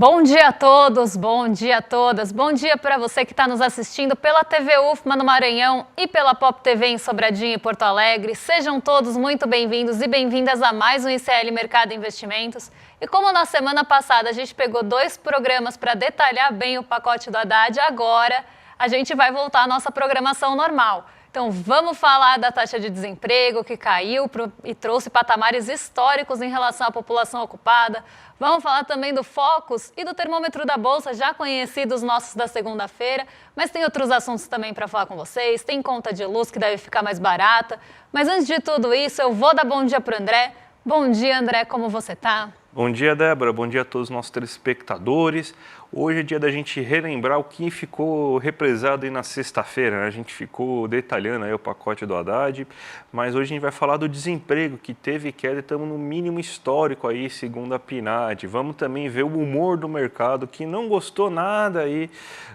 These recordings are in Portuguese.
Bom dia a todos, bom dia a todas, bom dia para você que está nos assistindo pela TV UFMA no Maranhão e pela Pop TV em Sobradinho e Porto Alegre. Sejam todos muito bem-vindos e bem-vindas a mais um ICL Mercado e Investimentos. E como na semana passada a gente pegou 2 programas para detalhar bem o pacote do Haddad, agora a gente vai voltar à nossa programação normal. Então vamos falar da taxa de desemprego que caiu e trouxe patamares históricos em relação à população ocupada. Vamos falar também do Focus e do termômetro da Bolsa, já conhecidos nossos da segunda-feira. Mas tem outros assuntos também para falar com vocês. Tem conta de luz que deve ficar mais barata. Mas antes de tudo isso, eu vou dar bom dia para o André. Bom dia, André, como você está? Bom dia, Débora. Bom dia a todos os nossos telespectadores. Hoje é dia da gente relembrar o que ficou represado aí na sexta-feira, né? A gente ficou detalhando aí o pacote do Haddad, mas hoje a gente vai falar do desemprego que teve queda e estamos no mínimo histórico aí, segundo a PNAD. Vamos também ver o humor do mercado que não gostou nada aí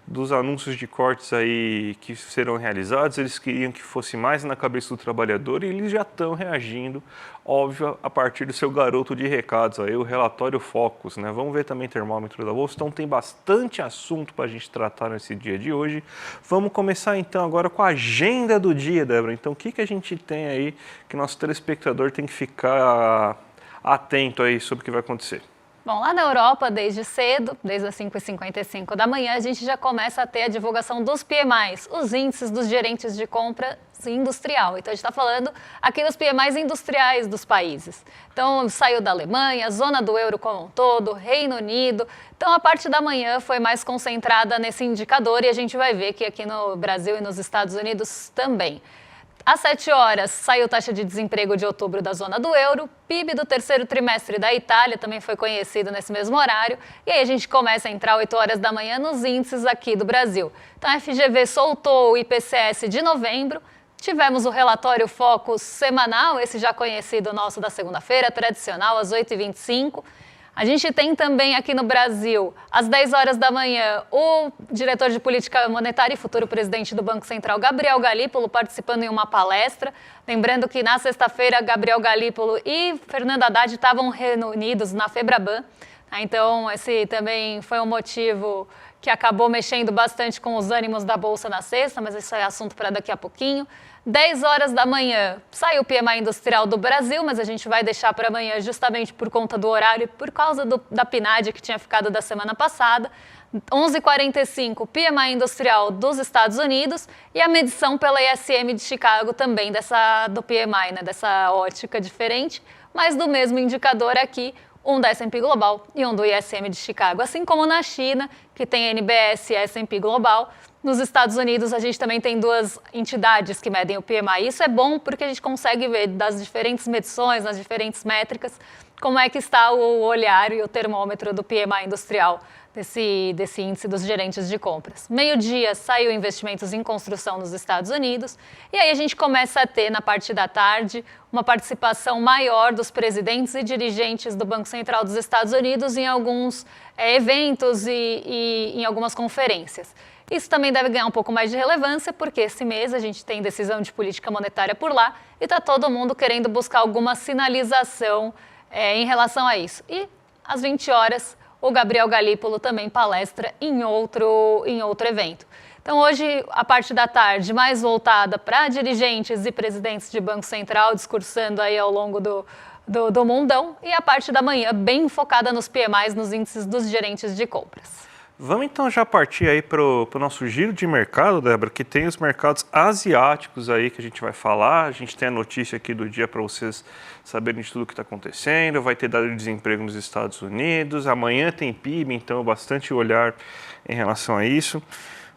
dos anúncios de cortes aí que serão realizados. Eles queriam que fosse mais na cabeça do trabalhador e eles já estão reagindo, óbvio, a partir do seu garoto de recados aí, o relatório Focus, né? Vamos ver também o termômetro da Bolsa, então tem bastante assunto para a gente tratar nesse dia de hoje. Vamos começar então agora com a agenda do dia, Débora. Então o que a gente tem aí que nosso telespectador tem que ficar atento aí sobre o que vai acontecer? Bom, lá na Europa, desde cedo, desde as 5h55 da manhã, a gente já começa a ter a divulgação dos PMIs, os índices dos gerentes de compra industrial. Então, a gente está falando aqui dos PMIs industriais dos países. Então, saiu da Alemanha, zona do euro como um todo, Reino Unido. Então, a parte da manhã foi mais concentrada nesse indicador e a gente vai ver que aqui no Brasil e nos Estados Unidos também. Às 7 horas, saiu taxa de desemprego de outubro da zona do euro, PIB do terceiro trimestre da Itália também foi conhecido nesse mesmo horário, e aí a gente começa a entrar 8 horas da manhã nos índices aqui do Brasil. Então a FGV soltou o IPCS de novembro, tivemos o relatório Focus semanal, esse já conhecido nosso da segunda-feira, tradicional, às 8h25. A gente tem também aqui no Brasil, às 10 horas da manhã, o diretor de política monetária e futuro presidente do Banco Central, Gabriel Galípolo, participando em uma palestra. Lembrando que na sexta-feira, Gabriel Galípolo e Fernando Haddad estavam reunidos na Febraban. Então, esse também foi um motivo que acabou mexendo bastante com os ânimos da Bolsa na sexta, mas isso é assunto para daqui a pouquinho. 10 horas da manhã, saiu o PMI industrial do Brasil, mas a gente vai deixar para amanhã justamente por conta do horário e por causa da PNAD que tinha ficado da semana passada. 11h45, PMI industrial dos Estados Unidos e a medição pela ISM de Chicago também do PMI, né, dessa ótica diferente, mas do mesmo indicador aqui, um da S&P Global e um do ISM de Chicago, assim como na China, que tem NBS e S&P Global. Nos Estados Unidos, a gente também tem 2 entidades que medem o PMI. Isso é bom porque a gente consegue ver das diferentes medições, nas diferentes métricas, como é que está o olhar e o termômetro do PMI industrial, desse índice dos gerentes de compras. Meio-dia saiu investimentos em construção nos Estados Unidos e aí a gente começa a ter, na parte da tarde, uma participação maior dos presidentes e dirigentes do Banco Central dos Estados Unidos em alguns eventos e em algumas conferências. Isso também deve ganhar um pouco mais de relevância, porque esse mês a gente tem decisão de política monetária por lá e está todo mundo querendo buscar alguma sinalização em relação a isso. E às 20 horas, o Gabriel Galípolo também palestra em outro evento. Então hoje, a parte da tarde mais voltada para dirigentes e presidentes de Banco Central, discursando aí ao longo do mundão, e a parte da manhã bem focada nos PMIs, nos índices dos gerentes de compras. Vamos então já partir aí para o nosso giro de mercado, Débora, que tem os mercados asiáticos aí que a gente vai falar. A gente tem a notícia aqui do dia para vocês saberem de tudo o que está acontecendo. Vai ter dado de desemprego nos Estados Unidos. Amanhã tem PIB, então bastante olhar em relação a isso.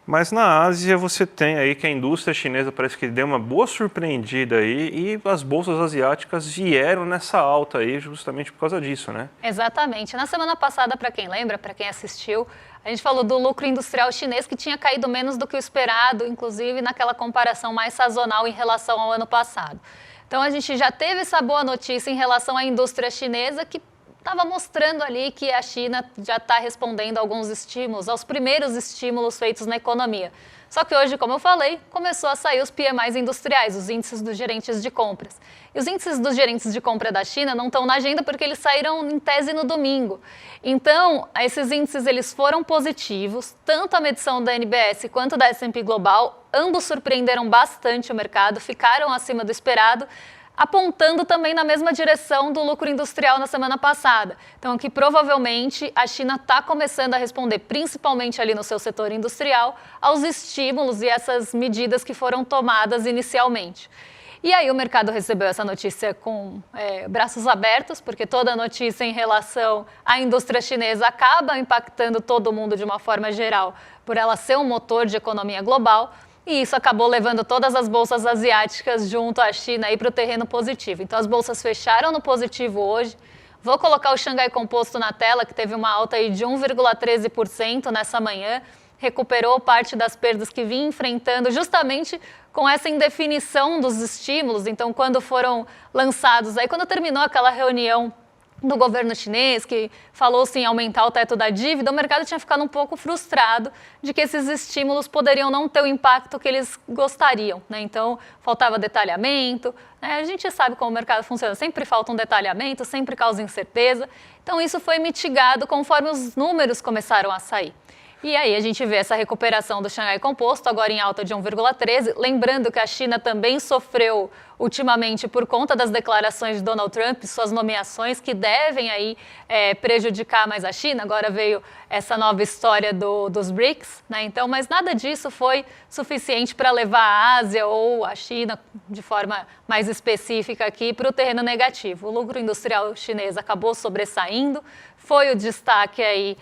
Mas na Ásia você tem aí que a indústria chinesa parece que deu uma boa surpreendida aí e as bolsas asiáticas vieram nessa alta aí justamente por causa disso, né? Exatamente. Na semana passada, para quem lembra, para quem assistiu, a gente falou do lucro industrial chinês que tinha caído menos do que o esperado, inclusive naquela comparação mais sazonal em relação ao ano passado. Então a gente já teve essa boa notícia em relação à indústria chinesa que estava mostrando ali que a China já está respondendo a alguns estímulos, aos primeiros estímulos feitos na economia. Só que hoje, como eu falei, começou a sair os PMIs industriais, os índices dos gerentes de compras. E os índices dos gerentes de compra da China não estão na agenda porque eles saíram em tese no domingo. Então, esses índices eles foram positivos, tanto a medição da NBS quanto da S&P Global, ambos surpreenderam bastante o mercado, ficaram acima do esperado, apontando também na mesma direção do lucro industrial na semana passada. Então, aqui provavelmente a China está começando a responder, principalmente ali no seu setor industrial, aos estímulos e essas medidas que foram tomadas inicialmente. E aí o mercado recebeu essa notícia com braços abertos, porque toda notícia em relação à indústria chinesa acaba impactando todo mundo de uma forma geral, por ela ser um motor de economia global. E isso acabou levando todas as bolsas asiáticas junto à China para o terreno positivo. Então, as bolsas fecharam no positivo hoje. Vou colocar o Xangai Composto na tela, que teve uma alta aí de 1,13% nessa manhã. Recuperou parte das perdas que vinha enfrentando justamente com essa indefinição dos estímulos. Então, quando foram lançados, aí quando terminou aquela reunião do governo chinês, que falou-se em aumentar o teto da dívida, o mercado tinha ficado um pouco frustrado de que esses estímulos poderiam não ter o impacto que eles gostariam, né? Então, faltava detalhamento, né? A gente sabe como o mercado funciona, sempre falta um detalhamento, sempre causa incerteza. Então, isso foi mitigado conforme os números começaram a sair. E aí a gente vê essa recuperação do Xangai Composto, agora em alta de 1,13%. Lembrando que a China também sofreu ultimamente por conta das declarações de Donald Trump, suas nomeações que devem aí prejudicar mais a China. Agora veio essa nova história dos BRICS, né? Então, mas nada disso foi suficiente para levar a Ásia ou a China, de forma mais específica aqui, para o terreno negativo. O lucro industrial chinês acabou sobressaindo, foi o destaque aí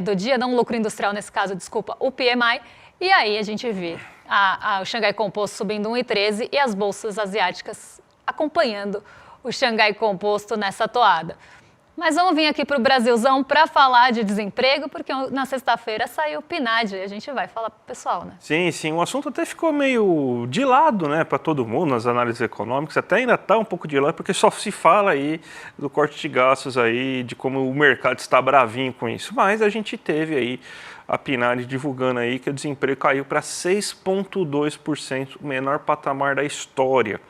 do dia, não o lucro industrial nesse caso, desculpa, o PMI, e aí a gente vê o Xangai Composto subindo 1,13 e as bolsas asiáticas acompanhando o Xangai Composto nessa toada. Mas vamos vir aqui para o Brasilzão para falar de desemprego, porque na sexta-feira saiu o PNAD e a gente vai falar para o pessoal, né? Sim, sim, o assunto até ficou meio de lado, né, para todo mundo nas análises econômicas, até ainda está um pouco de lado, porque só se fala aí do corte de gastos aí, de como o mercado está bravinho com isso. Mas a gente teve aí a PNAD divulgando aí que o desemprego caiu para 6,2%, o menor patamar da história.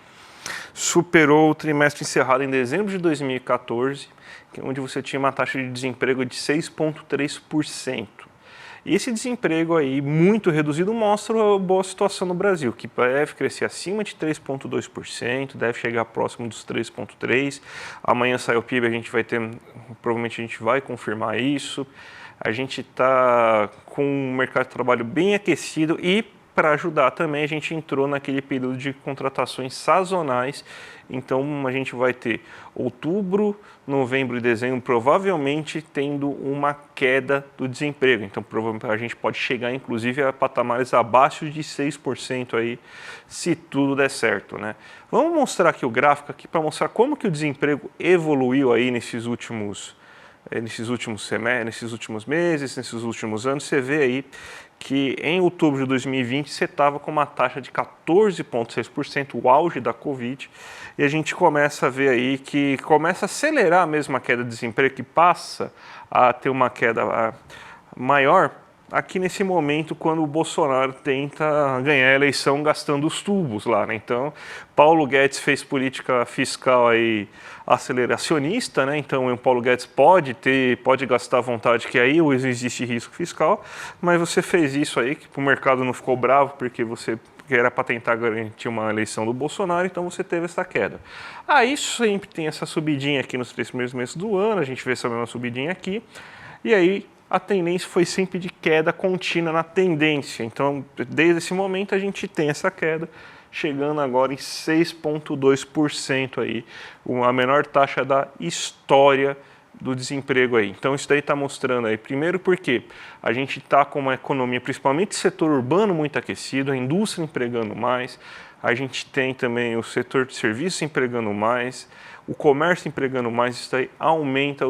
Superou o trimestre encerrado em dezembro de 2014, onde você tinha uma taxa de desemprego de 6,3%. E esse desemprego aí, muito reduzido, mostra a boa situação no Brasil, que deve crescer acima de 3,2%, deve chegar próximo dos 3,3%. Amanhã sai o PIB, provavelmente a gente vai confirmar isso. A gente está com um mercado de trabalho bem aquecido e, para ajudar também, a gente entrou naquele período de contratações sazonais. Então, a gente vai ter outubro, novembro e dezembro, provavelmente tendo uma queda do desemprego. Então, provavelmente a gente pode chegar, inclusive, a patamares abaixo de 6% aí, se tudo der certo, né? Vamos mostrar aqui o gráfico aqui para mostrar como que o desemprego evoluiu aí nesses últimos meses, nesses últimos anos. Você vê aí que em outubro de 2020 você estava com uma taxa de 14,6%, o auge da Covid, e a gente começa a ver aí que começa a acelerar mesmo a queda de desemprego, que passa a ter uma queda maior aqui nesse momento, quando o Bolsonaro tenta ganhar a eleição gastando os tubos lá, né? Então, Paulo Guedes fez política fiscal aí aceleracionista, né? Então, o Paulo Guedes pode gastar à vontade, que aí existe risco fiscal, mas você fez isso aí, que o mercado não ficou bravo, porque era para tentar garantir uma eleição do Bolsonaro, então você teve essa queda. Aí sempre tem essa subidinha aqui nos 3 primeiros meses do ano, a gente vê essa mesma subidinha aqui, e aí a tendência foi sempre de queda contínua na tendência. Então, desde esse momento, a gente tem essa queda, chegando agora em 6,2% aí, a menor taxa da história do desemprego aí. Então, isso daí está mostrando aí, primeiro porque a gente está com uma economia, principalmente o setor urbano, muito aquecido, a indústria empregando mais, a gente tem também o setor de serviços empregando mais, o comércio empregando mais, isso daí aumenta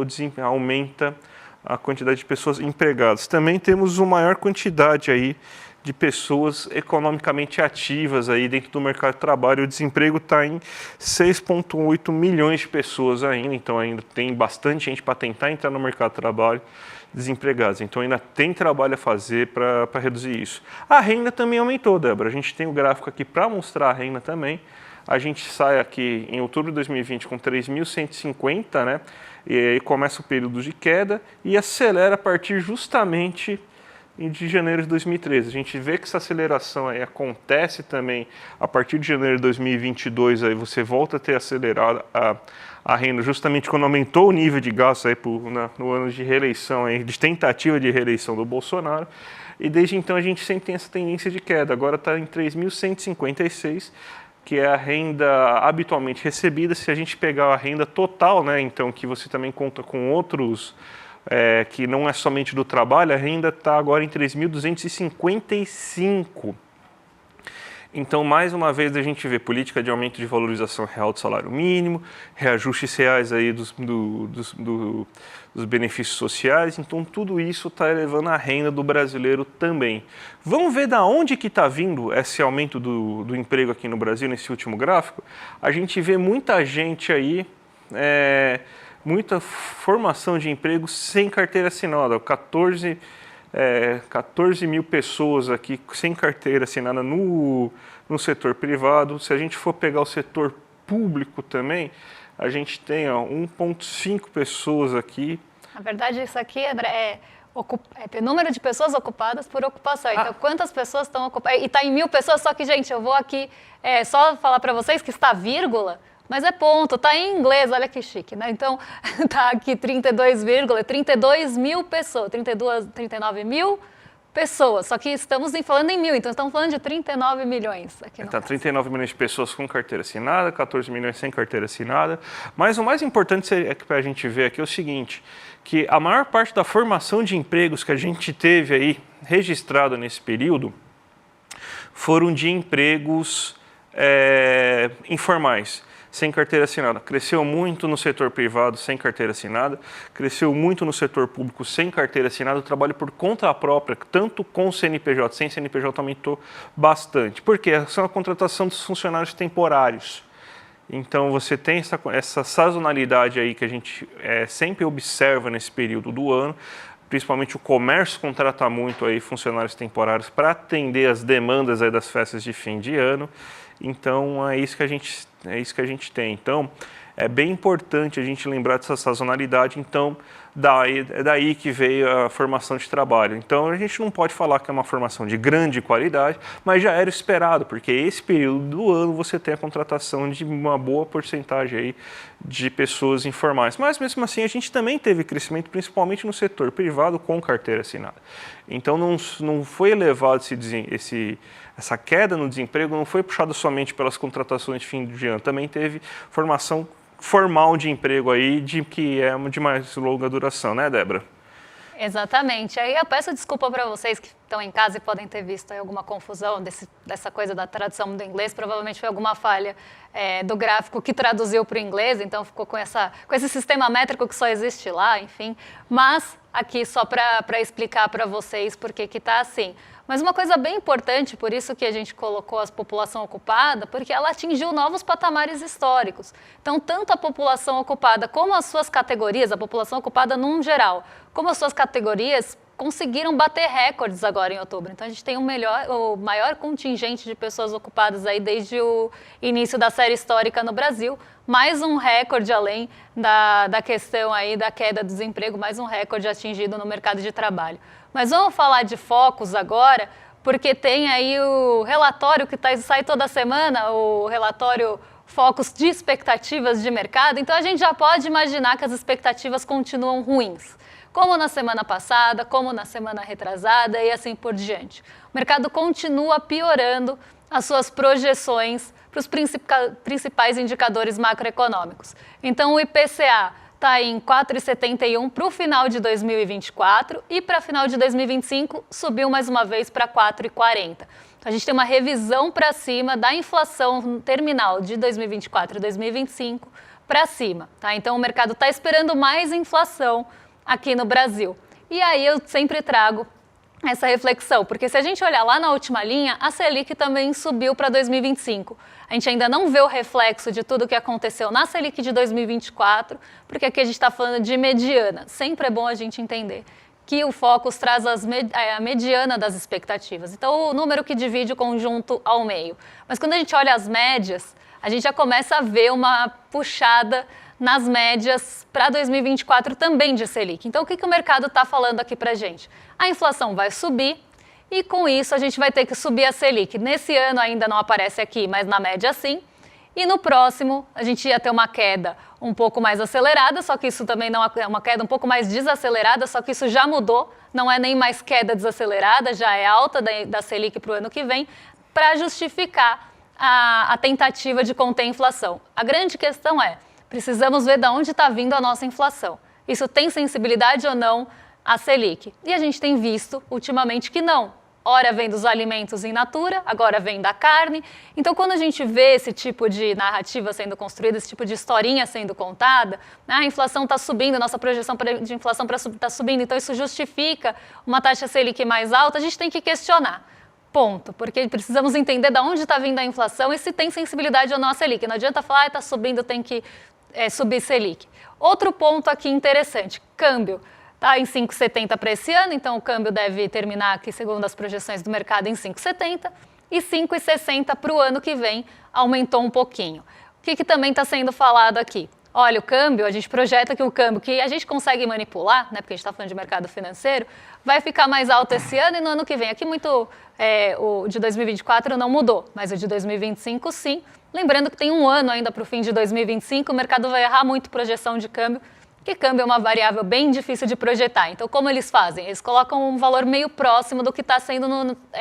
a quantidade de pessoas empregadas. Também temos uma maior quantidade aí de pessoas economicamente ativas aí dentro do mercado de trabalho. O desemprego está em 6,8 milhões de pessoas ainda, então ainda tem bastante gente para tentar entrar no mercado de trabalho. desempregados. Então ainda tem trabalho a fazer para reduzir isso. A renda também aumentou, Débora. A gente tem o gráfico aqui para mostrar a renda também. A gente sai aqui em outubro de 2020 com 3.150, né? E aí começa o período de queda e acelera a partir justamente de janeiro de 2013. A gente vê que essa aceleração aí acontece também a partir de janeiro de 2022, aí você volta a ter acelerado a renda justamente quando aumentou o nível de gasto aí no ano de reeleição, aí, de tentativa de reeleição do Bolsonaro. E desde então a gente sempre tem essa tendência de queda. Agora está em 3.156, que é a renda habitualmente recebida. Se a gente pegar a renda total, né, então que você também conta com outros, que não é somente do trabalho, a renda está agora em 3.255. Então, mais uma vez, a gente vê política de aumento de valorização real do salário mínimo, reajustes reais aí dos benefícios sociais. Então, tudo isso está elevando a renda do brasileiro também. Vamos ver da onde que está vindo esse aumento do emprego aqui no Brasil, nesse último gráfico. A gente vê muita gente aí, muita formação de emprego sem carteira assinada, 14 mil pessoas aqui sem carteira assinada no setor privado. Se a gente for pegar o setor público também, a gente tem 1,5 pessoas aqui. Na verdade, isso aqui, André, é número de pessoas ocupadas por ocupação. Então, quantas pessoas estão ocupadas? E está em 1.000 pessoas, só que, gente, eu vou aqui só falar para vocês que está vírgula, mas é ponto, tá em inglês, olha que chique, né? Então, tá aqui 32 mil pessoas, 39 mil pessoas, só que estamos falando em mil, então estamos falando de 39 milhões aqui no caso. 39 milhões de pessoas com carteira assinada, 14 milhões sem carteira assinada, mas o mais importante é que para a gente ver aqui é o seguinte, que a maior parte da formação de empregos que a gente teve aí registrado nesse período foram de empregos informais, sem carteira assinada. Cresceu muito no setor privado sem carteira assinada, cresceu muito no setor público sem carteira assinada. O trabalho por conta própria, tanto com CNPJ, sem CNPJ, aumentou bastante. Por quê? São a contratação dos funcionários temporários. Então você tem essa sazonalidade aí que a gente sempre observa nesse período do ano. Principalmente o comércio contrata muito aí funcionários temporários para atender as demandas aí das festas de fim de ano. Então é isso que a gente tem. Então é bem importante a gente lembrar dessa sazonalidade. Então é daí que veio a formação de trabalho. Então a gente não pode falar que é uma formação de grande qualidade, mas já era esperado, porque esse período do ano você tem a contratação de uma boa porcentagem aí de pessoas informais. Mas mesmo assim a gente também teve crescimento, principalmente no setor privado com carteira assinada. Então não foi elevado essa queda no desemprego, não foi puxada somente pelas contratações de fim de ano, também teve formação formal de emprego aí, que é de mais longa duração, né, Débora? Exatamente. Aí eu peço desculpa para vocês que estão em casa e podem ter visto aí alguma confusão dessa coisa da tradução do inglês. Provavelmente foi alguma falha do gráfico que traduziu para o inglês, então ficou com esse sistema métrico que só existe lá, enfim. Mas aqui só para explicar para vocês por que está assim. Mas uma coisa bem importante, por isso que a gente colocou a população ocupada, porque ela atingiu novos patamares históricos. Então, tanto a população ocupada como as suas categorias, a população ocupada num geral, como as suas categorias, conseguiram bater recordes agora em outubro. Então, a gente tem o maior contingente de pessoas ocupadas aí desde o início da série histórica no Brasil. Mais um recorde além da questão aí da queda do desemprego, mais um recorde atingido no mercado de trabalho. Mas vamos falar de focos agora, porque tem aí o relatório que sai toda semana, o relatório Focos de Expectativas de Mercado. Então a gente já pode imaginar que as expectativas continuam ruins, como na semana passada, como na semana retrasada e assim por diante. O mercado continua piorando as suas projeções para os principais indicadores macroeconômicos. Então o IPCA está em 4,71 para o final de 2024 e para final de 2025 subiu mais uma vez para 4,40. Então, a gente tem uma revisão para cima da inflação terminal de 2024 e 2025 para cima. Tá? Então o mercado está esperando mais inflação aqui no Brasil. E aí eu sempre trago essa reflexão, porque se a gente olhar lá na última linha, a Selic também subiu para 2025. A gente ainda não vê o reflexo de tudo o que aconteceu na Selic de 2024, porque aqui a gente está falando de mediana. Sempre é bom a gente entender que o Focus traz a mediana das expectativas. Então, o número que divide o conjunto ao meio. Mas quando a gente olha as médias, a gente já começa a ver uma puxada nas médias para 2024 também de Selic. Então, o que o mercado está falando aqui para a gente? A inflação vai subir e, com isso, a gente vai ter que subir a Selic. Nesse ano ainda não aparece aqui, mas na média sim. E no próximo, a gente ia ter uma queda um pouco mais acelerada, só que isso também não é uma queda um pouco mais desacelerada, só que isso já mudou, não é nem mais queda desacelerada, já é alta da Selic para o ano que vem, para justificar a tentativa de conter a inflação. A grande questão é, precisamos ver de onde está vindo a nossa inflação. Isso tem sensibilidade ou não à Selic? E a gente tem visto ultimamente que não. Ora vem dos alimentos in natura, agora vem da carne. Então, quando a gente vê esse tipo de narrativa sendo construída, esse tipo de historinha sendo contada, a inflação está subindo, nossa projeção de inflação está subindo, então isso justifica uma taxa Selic mais alta, a gente tem que questionar. Ponto. Porque precisamos entender de onde está vindo a inflação e se tem sensibilidade ou não a Selic. Não adianta falar, está subindo, tem que subir Selic. Outro ponto aqui interessante, câmbio. Está em 5,70 para esse ano, então o câmbio deve terminar aqui, segundo as projeções do mercado, em 5,70 e 5,60 para o ano que vem, aumentou um pouquinho. O que também está sendo falado aqui? Olha, o câmbio, a gente projeta que o câmbio que a gente consegue manipular, né, porque a gente está falando de mercado financeiro, vai ficar mais alto esse ano e no ano que vem. Aqui o de 2024 não mudou, mas o de 2025 sim. Lembrando que tem um ano ainda para o fim de 2025, o mercado vai errar muito projeção de câmbio, porque câmbio é uma variável bem difícil de projetar. Então, como eles fazem? Eles colocam um valor meio próximo do que está sendo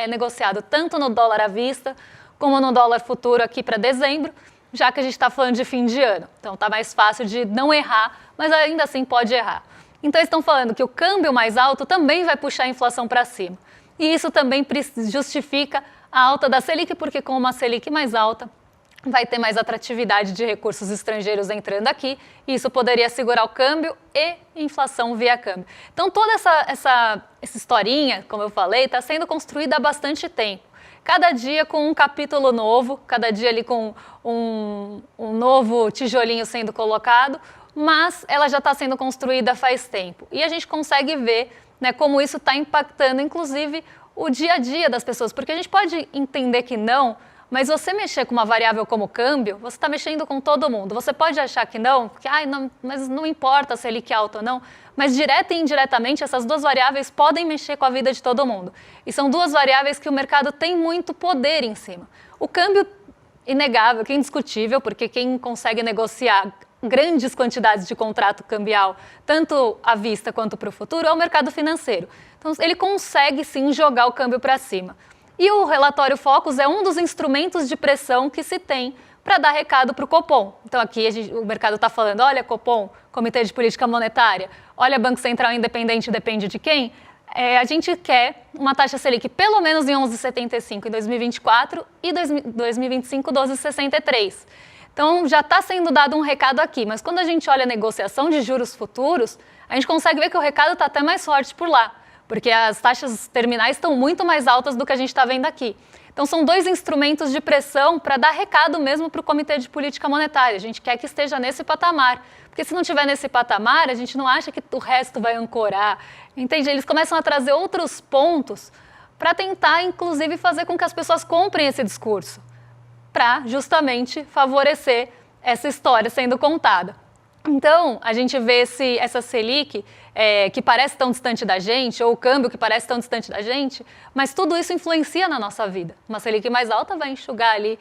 negociado, tanto no dólar à vista, como no dólar futuro aqui para dezembro, já que a gente está falando de fim de ano. Então, está mais fácil de não errar, mas ainda assim pode errar. Então, eles estão falando que o câmbio mais alto também vai puxar a inflação para cima. E isso também justifica a alta da Selic, porque com uma Selic mais alta, vai ter mais atratividade de recursos estrangeiros entrando aqui, e isso poderia segurar o câmbio e inflação via câmbio. Então, toda essa historinha, como eu falei, está sendo construída há bastante tempo. Cada dia com um capítulo novo, cada dia ali com um novo tijolinho sendo colocado, mas ela já está sendo construída faz tempo. E a gente consegue ver, né, como isso está impactando, inclusive, o dia a dia das pessoas, porque a gente pode entender que não, mas você mexer com uma variável como câmbio, você está mexendo com todo mundo. Você pode achar que não, mas não importa se ele é alto ou não, mas direta e indiretamente essas duas variáveis podem mexer com a vida de todo mundo. E são duas variáveis que o mercado tem muito poder em cima. O câmbio, inegável, que é indiscutível, porque quem consegue negociar grandes quantidades de contrato cambial, tanto à vista quanto para o futuro, é o mercado financeiro. Então, ele consegue sim jogar o câmbio para cima. E o relatório Focus é um dos instrumentos de pressão que se tem para dar recado para o Copom. Então aqui o mercado está falando, olha Copom, Comitê de Política Monetária, olha Banco Central Independente, depende de quem? A gente quer uma taxa Selic pelo menos em 11,75 em 2024 e 2025 12,63. Então já está sendo dado um recado aqui, mas quando a gente olha a negociação de juros futuros, a gente consegue ver que o recado está até mais forte por lá, porque as taxas terminais estão muito mais altas do que a gente está vendo aqui. Então, são dois instrumentos de pressão para dar recado mesmo para o Comitê de Política Monetária. A gente quer que esteja nesse patamar, porque se não estiver nesse patamar, a gente não acha que o resto vai ancorar. Entende? Eles começam a trazer outros pontos para tentar, inclusive, fazer com que as pessoas comprem esse discurso, para justamente favorecer essa história sendo contada. Então, a gente vê essa Selic que parece tão distante da gente, ou o câmbio que parece tão distante da gente, mas tudo isso influencia na nossa vida. Uma Selic mais alta vai enxugar ali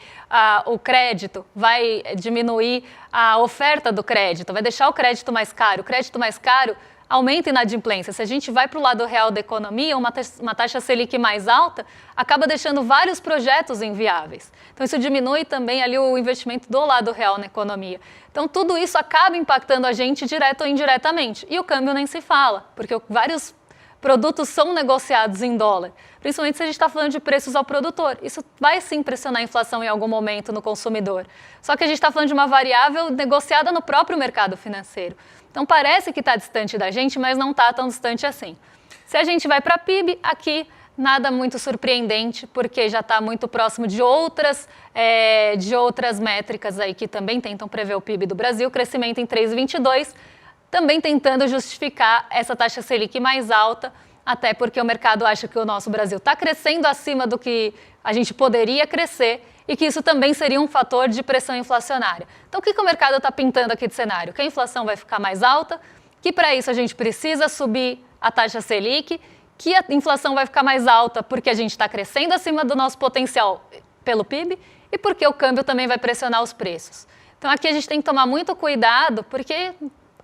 o crédito, vai diminuir a oferta do crédito, vai deixar o crédito mais caro. O crédito mais caro aumenta a inadimplência. Se a gente vai para o lado real da economia, uma taxa Selic mais alta acaba deixando vários projetos inviáveis. Então, isso diminui também ali o investimento do lado real na economia. Então, tudo isso acaba impactando a gente direto ou indiretamente. E o câmbio nem se fala, porque vários produtos são negociados em dólar, principalmente se a gente está falando de preços ao produtor. Isso vai sim pressionar a inflação em algum momento no consumidor. Só que a gente está falando de uma variável negociada no próprio mercado financeiro. Então, parece que está distante da gente, mas não está tão distante assim. Se a gente vai para a PIB, aqui nada muito surpreendente, porque já está muito próximo de outras métricas aí que também tentam prever o PIB do Brasil. Crescimento em 3,22, também tentando justificar essa taxa Selic mais alta, até porque o mercado acha que o nosso Brasil está crescendo acima do que a gente poderia crescer e que isso também seria um fator de pressão inflacionária. Então, o que o mercado está pintando aqui de cenário? Que a inflação vai ficar mais alta, que para isso a gente precisa subir a taxa Selic, que a inflação vai ficar mais alta porque a gente está crescendo acima do nosso potencial pelo PIB e porque o câmbio também vai pressionar os preços. Então, aqui a gente tem que tomar muito cuidado, porque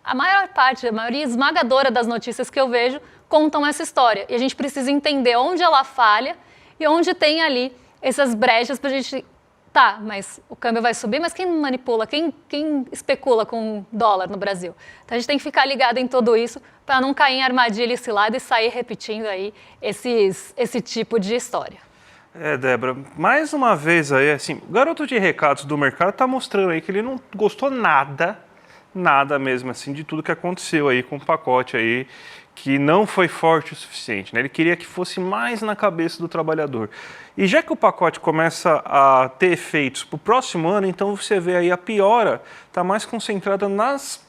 a maioria esmagadora das notícias que eu vejo contam essa história. E a gente precisa entender onde ela falha e onde tem ali essas brechas para a gente... Tá, mas o câmbio vai subir, mas quem manipula, quem especula com dólar no Brasil? Então a gente tem que ficar ligado em tudo isso para não cair em armadilha esse lado e sair repetindo aí esse tipo de história. Débora, mais uma vez aí, assim, o garoto de recados do mercado está mostrando aí que ele não gostou nada mesmo, assim, de tudo que aconteceu aí com o pacote aí, que não foi forte o suficiente, né? Ele queria que fosse mais na cabeça do trabalhador. E já que o pacote começa a ter efeitos para o próximo ano, então você vê aí a piora está mais concentrada nas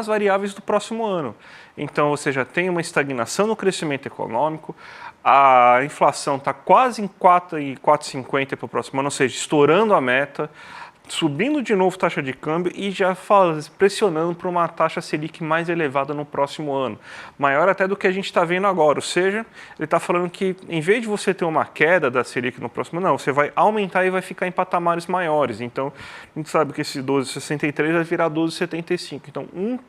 variáveis do próximo ano. Então você já tem uma estagnação no crescimento econômico, a inflação está quase em 4,50 para o próximo ano, ou seja, estourando a meta, subindo de novo taxa de câmbio e já pressionando para uma taxa Selic mais elevada no próximo ano, maior até do que a gente está vendo agora. Ou seja, ele está falando que em vez de você ter uma queda da Selic no próximo ano, não, você vai aumentar e vai ficar em patamares maiores. Então, a gente sabe que esse 12,63 vai virar 12,75. Então, um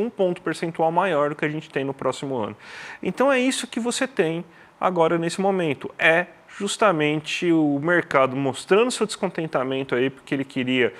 ponto percentual maior do que a gente tem no próximo ano. Então, é isso que você tem agora nesse momento. É justamente o mercado mostrando seu descontentamento aí, porque ele queria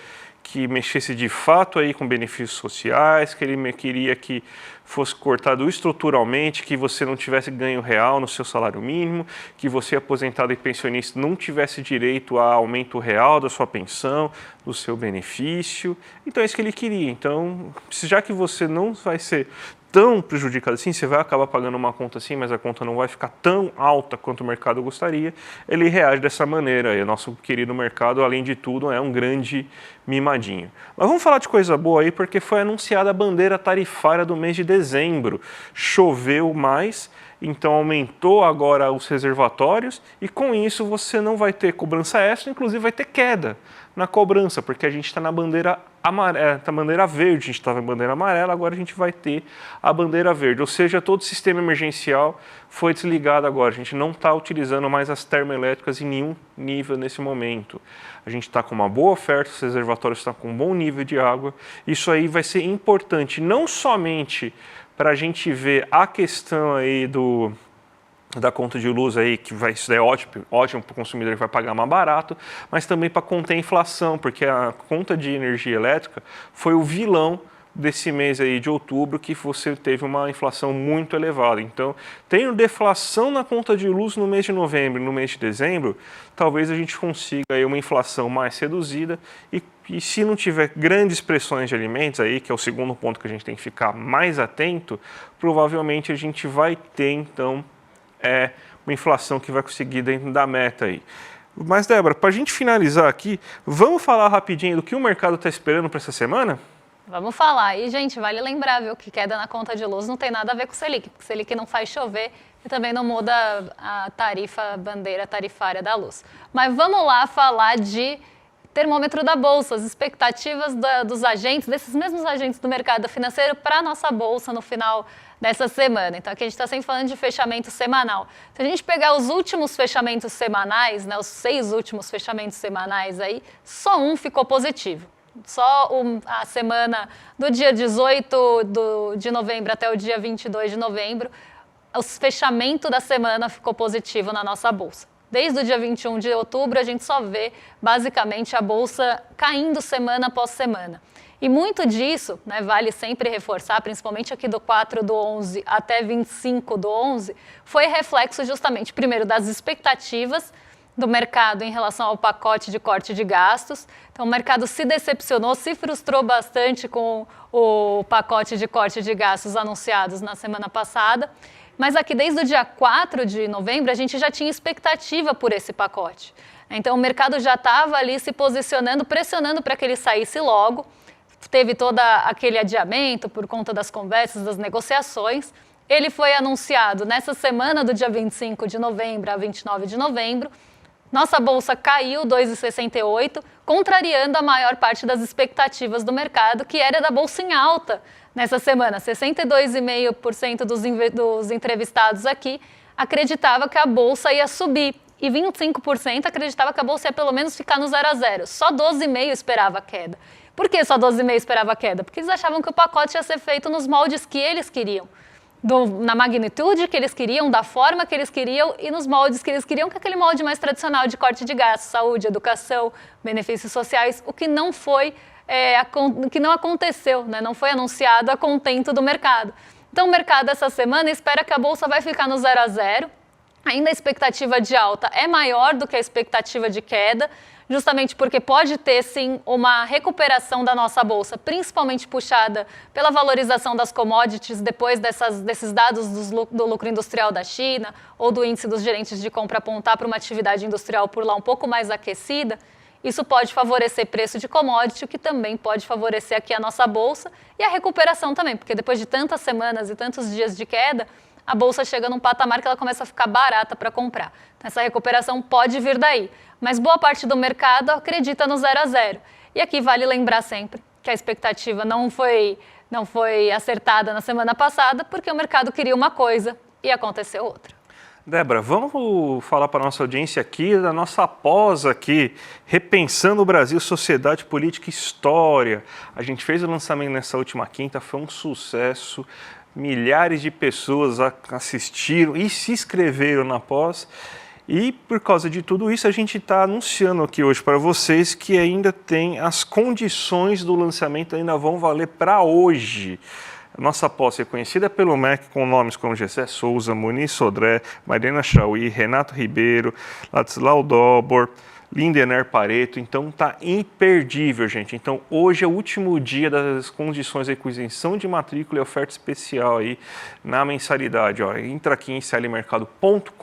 que mexesse de fato aí com benefícios sociais, que ele queria que fosse cortado estruturalmente, que você não tivesse ganho real no seu salário mínimo, que você aposentado e pensionista não tivesse direito a aumento real da sua pensão, do seu benefício. Então é isso que ele queria. Então, já que você não vai ser tão prejudicado assim, você vai acabar pagando uma conta assim, mas a conta não vai ficar tão alta quanto o mercado gostaria, ele reage dessa maneira. E o nosso querido mercado, além de tudo, é um grande mimadinho. Mas vamos falar de coisa boa aí, porque foi anunciada a bandeira tarifária do mês de dezembro. Choveu mais, então aumentou agora os reservatórios e com isso você não vai ter cobrança extra, inclusive vai ter queda na cobrança, porque a gente está na bandeira amarela, a bandeira verde, a gente estava em bandeira amarela, agora a gente vai ter a bandeira verde, ou seja, todo o sistema emergencial foi desligado agora, a gente não está utilizando mais as termoelétricas em nenhum nível nesse momento. A gente está com uma boa oferta, os reservatórios estão com um bom nível de água, isso aí vai ser importante, não somente para a gente ver a questão aí da conta de luz aí, que isso é ótimo para o consumidor que vai pagar mais barato, mas também para conter a inflação, porque a conta de energia elétrica foi o vilão desse mês aí de outubro, que você teve uma inflação muito elevada. Então, tendo deflação na conta de luz no mês de novembro e no mês de dezembro, talvez a gente consiga aí uma inflação mais reduzida e se não tiver grandes pressões de alimentos aí, que é o segundo ponto que a gente tem que ficar mais atento, provavelmente a gente vai ter, então, uma inflação que vai conseguir dentro da meta aí. Mas, Débora, para a gente finalizar aqui, vamos falar rapidinho do que o mercado está esperando para essa semana? Vamos falar. E, gente, vale lembrar, viu, que queda na conta de luz não tem nada a ver com o Selic, porque o Selic não faz chover e também não muda a bandeira tarifária da luz. Mas vamos lá falar de termômetro da Bolsa, as expectativas dos agentes, desses mesmos agentes do mercado financeiro para a nossa Bolsa no final dessa semana. Então, aqui a gente está sempre falando de fechamento semanal. Se a gente pegar os últimos fechamentos semanais, né, os 6 últimos fechamentos semanais aí, só um ficou positivo. Só a semana do dia 18 de novembro até o dia 22 de novembro, o fechamento da semana ficou positivo na nossa Bolsa. Desde o dia 21 de outubro, a gente só vê, basicamente, a Bolsa caindo semana após semana. E muito disso, né, vale sempre reforçar, principalmente aqui do 4/11 até 25/11, foi reflexo justamente, primeiro, das expectativas do mercado em relação ao pacote de corte de gastos. Então, o mercado se decepcionou, se frustrou bastante com o pacote de corte de gastos anunciados na semana passada. Mas aqui, desde o dia 4 de novembro, a gente já tinha expectativa por esse pacote. Então, o mercado já estava ali se posicionando, pressionando para que ele saísse logo. teve todo aquele adiamento por conta das conversas, das negociações. Ele foi anunciado nessa semana do dia 25 de novembro a 29 de novembro. Nossa bolsa caiu 2,68, contrariando a maior parte das expectativas do mercado, que era da bolsa em alta nessa semana. 62,5% dos entrevistados aqui acreditava que a bolsa ia subir e 25% acreditava que a bolsa ia pelo menos ficar no 0 a 0. Só 12,5% esperava a queda. Por que só 12,5% esperava a queda? Porque eles achavam que o pacote ia ser feito nos moldes que eles queriam. Na magnitude que eles queriam, da forma que eles queriam e nos moldes que eles queriam, que é aquele molde mais tradicional de corte de gastos, saúde, educação, benefícios sociais, o que não foi, o que não aconteceu, né? Não foi anunciado a contento do mercado. Então o mercado essa semana espera que a bolsa vai ficar no 0 a 0, ainda a expectativa de alta é maior do que a expectativa de queda, justamente porque pode ter, sim, uma recuperação da nossa bolsa, principalmente puxada pela valorização das commodities depois desses dados do lucro industrial da China ou do índice dos gerentes de compra apontar para uma atividade industrial por lá um pouco mais aquecida. Isso pode favorecer preço de commodity, o que também pode favorecer aqui a nossa bolsa e a recuperação também, porque depois de tantas semanas e tantos dias de queda, a bolsa chega num patamar que ela começa a ficar barata para comprar. Então, essa recuperação pode vir daí. Mas boa parte do mercado acredita no 0 a 0. E aqui vale lembrar sempre que a expectativa não foi acertada na semana passada, porque o mercado queria uma coisa e aconteceu outra. Débora, vamos falar para a nossa audiência aqui da nossa pós aqui, Repensando o Brasil, Sociedade, Política e História. A gente fez o lançamento nessa última quinta, foi um sucesso. Milhares de pessoas assistiram e se inscreveram na pós. E por causa de tudo isso, a gente está anunciando aqui hoje para vocês que ainda tem as condições do lançamento ainda vão valer para hoje. A nossa pós é conhecida pelo MEC com nomes como Gessé Souza, Muniz Sodré, Mariana Chauí, Renato Ribeiro, Ladislau Dobor, Lindener Pareto, então tá imperdível, gente. Então hoje é o último dia das condições de isenção de matrícula e oferta especial aí na mensalidade. Ó, entra aqui em clmercado.com.br,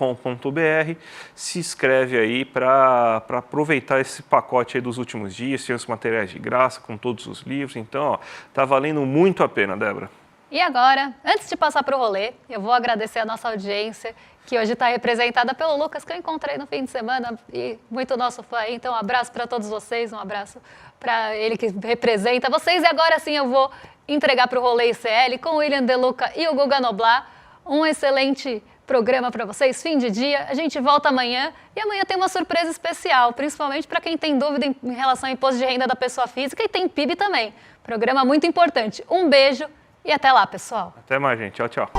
se inscreve aí para aproveitar esse pacote aí dos últimos dias, tem os materiais de graça com todos os livros. Então, ó, tá valendo muito a pena, Débora. E agora, antes de passar para o rolê, eu vou agradecer a nossa audiência, que hoje está representada pelo Lucas, que eu encontrei no fim de semana, e muito nosso fã. Então, um abraço para todos vocês, um abraço para ele que representa vocês. E agora sim eu vou entregar para o rolê ICL com o William De Luca e o Guga Noblar. Um excelente programa para vocês, fim de dia. A gente volta amanhã e amanhã tem uma surpresa especial, principalmente para quem tem dúvida em relação ao imposto de renda da pessoa física e tem PIB também. Programa muito importante. Um beijo. E até lá, pessoal. Até mais, gente. Tchau, tchau.